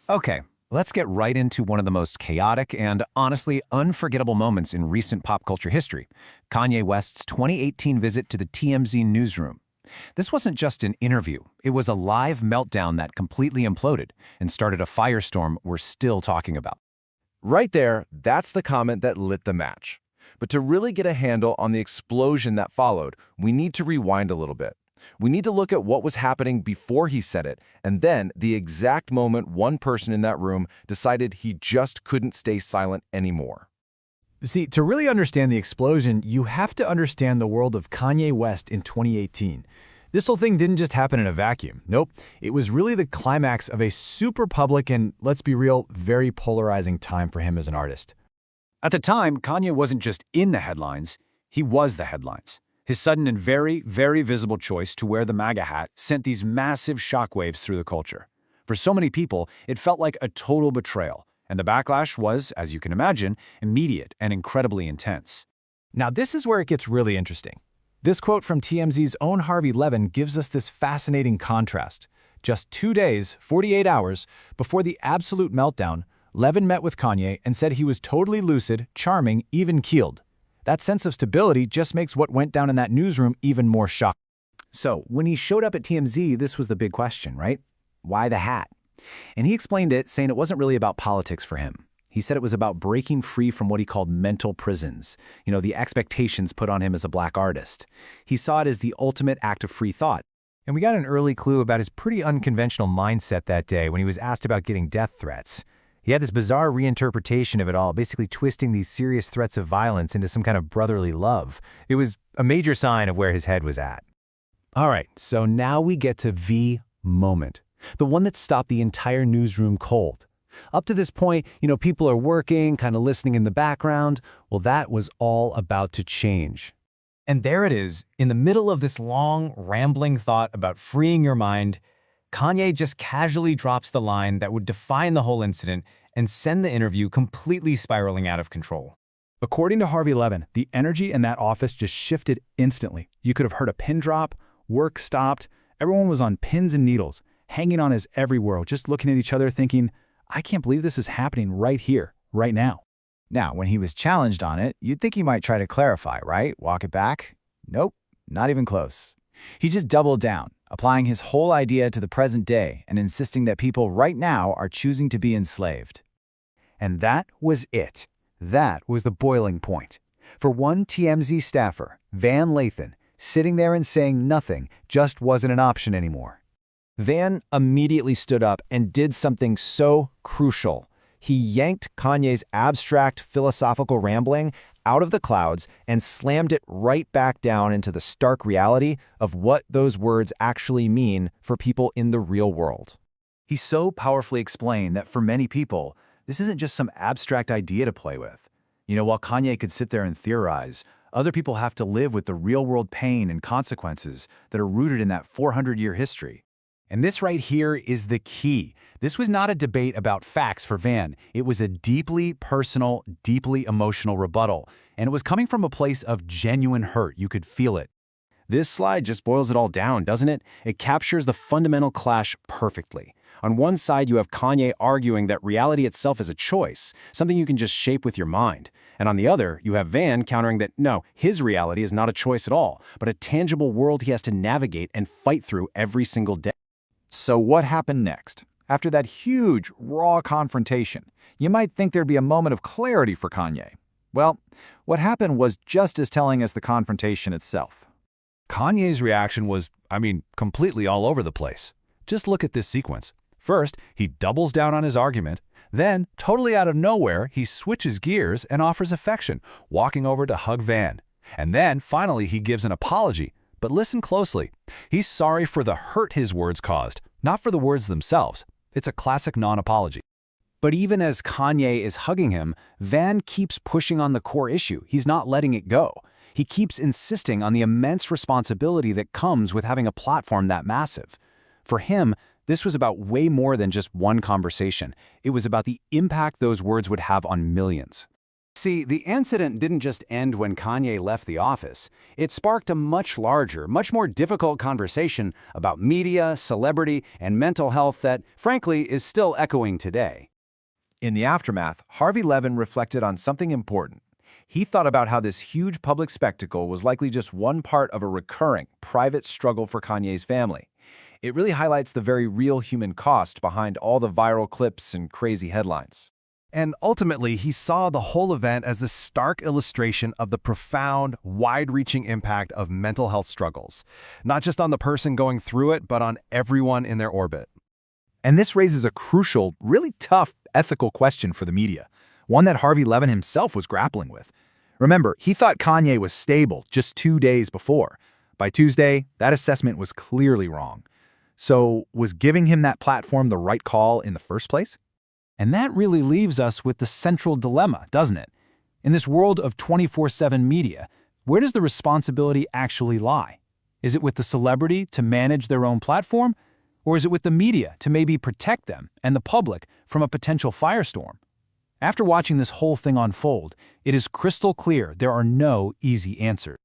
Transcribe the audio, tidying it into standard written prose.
Okay, let's get right into one of the most chaotic and honestly unforgettable moments in recent pop culture history, Kanye West's 2018 visit to the TMZ newsroom. This wasn't just an interview, it was a live meltdown that completely imploded and started a firestorm we're still talking about. Right there, that's the comment that lit the match. But to really get a handle on the explosion that followed, we need to rewind a little bit. We need to look at what was happening before he said it, and then the exact moment one person in that room decided he just couldn't stay silent anymore. See, to really understand the explosion, you have to understand the world of Kanye West in 2018. This whole thing didn't just happen in a vacuum. Nope, it was really the climax of a super public and, let's be real, very polarizing time for him as an artist. At the time, Kanye wasn't just in the headlines, he was the headlines. His sudden and very, very visible choice to wear the MAGA hat sent these massive shockwaves through the culture. For so many people, it felt like a total betrayal, and the backlash was, as you can imagine, immediate and incredibly intense. Now this is where it gets really interesting. This quote from TMZ's own Harvey Levin gives us this fascinating contrast. Just 2 days, 48 hours, before the absolute meltdown, Levin met with Kanye and said he was totally lucid, charming, even-keeled. That sense of stability just makes what went down in that newsroom even more shocking. So, when he showed up at TMZ, this was the big question, right? Why the hat? And he explained it, saying it wasn't really about politics for him. He said it was about breaking free from what he called mental prisons, the expectations put on him as a black artist. He saw it as the ultimate act of free thought. And we got an early clue about his pretty unconventional mindset that day when he was asked about getting death threats. He had this bizarre reinterpretation of it all, basically twisting these serious threats of violence into some kind of brotherly love. It was a major sign of where his head was at. All right, so now we get to the moment, the one that stopped the entire newsroom cold. Up to this point, people are working, kind of listening in the background. Well, that was all about to change. And there it is, in the middle of this long, rambling thought about freeing your mind, Kanye just casually drops the line that would define the whole incident and send the interview completely spiraling out of control. According to Harvey Levin, the energy in that office just shifted instantly. You could have heard a pin drop, work stopped, everyone was on pins and needles, hanging on his every word, just looking at each other thinking, I can't believe this is happening right here, right now. Now, when he was challenged on it, you'd think he might try to clarify, right? Walk it back? Nope, not even close. He just doubled down, applying his whole idea to the present day and insisting that people right now are choosing to be enslaved. And that was it. That was the boiling point. For one TMZ staffer, Van Lathan, sitting there and saying nothing just wasn't an option anymore. Van immediately stood up and did something so crucial. He yanked Kanye's abstract philosophical rambling out of the clouds and slammed it right back down into the stark reality of what those words actually mean for people in the real world. He so powerfully explained that for many people, this isn't just some abstract idea to play with. While Kanye could sit there and theorize, other people have to live with the real-world pain and consequences that are rooted in that 400-year history. And this right here is the key. This was not a debate about facts for Van. It was a deeply personal, deeply emotional rebuttal. And it was coming from a place of genuine hurt. You could feel it. This slide just boils it all down, doesn't it? It captures the fundamental clash perfectly. On one side, you have Kanye arguing that reality itself is a choice, something you can just shape with your mind. And on the other, you have Van countering that no, his reality is not a choice at all, but a tangible world he has to navigate and fight through every single day. So what happened next? After that huge, raw confrontation, you might think there'd be a moment of clarity for Kanye. Well, what happened was just as telling as the confrontation itself. Kanye's reaction was, completely all over the place. Just look at this sequence. First, he doubles down on his argument. Then, totally out of nowhere, he switches gears and offers affection, walking over to hug Van. And then, finally, he gives an apology. But listen closely. He's sorry for the hurt his words caused, not for the words themselves. It's a classic non-apology. But even as Kanye is hugging him, Van keeps pushing on the core issue. He's not letting it go. He keeps insisting on the immense responsibility that comes with having a platform that massive. For him, this was about way more than just one conversation. It was about the impact those words would have on millions. See, the incident didn't just end when Kanye left the office. It sparked a much larger, much more difficult conversation about media, celebrity, and mental health that, frankly, is still echoing today. In the aftermath, Harvey Levin reflected on something important. He thought about how this huge public spectacle was likely just one part of a recurring, private struggle for Kanye's family. It really highlights the very real human cost behind all the viral clips and crazy headlines. And ultimately, he saw the whole event as a stark illustration of the profound, wide-reaching impact of mental health struggles, not just on the person going through it, but on everyone in their orbit. And this raises a crucial, really tough ethical question for the media, one that Harvey Levin himself was grappling with. Remember, he thought Kanye was stable just 2 days before. By Tuesday, that assessment was clearly wrong. So, was giving him that platform the right call in the first place? And that really leaves us with the central dilemma, doesn't it? In this world of 24/7 media, where does the responsibility actually lie? Is it with the celebrity to manage their own platform? Or is it with the media to maybe protect them and the public from a potential firestorm? After watching this whole thing unfold, it is crystal clear there are no easy answers.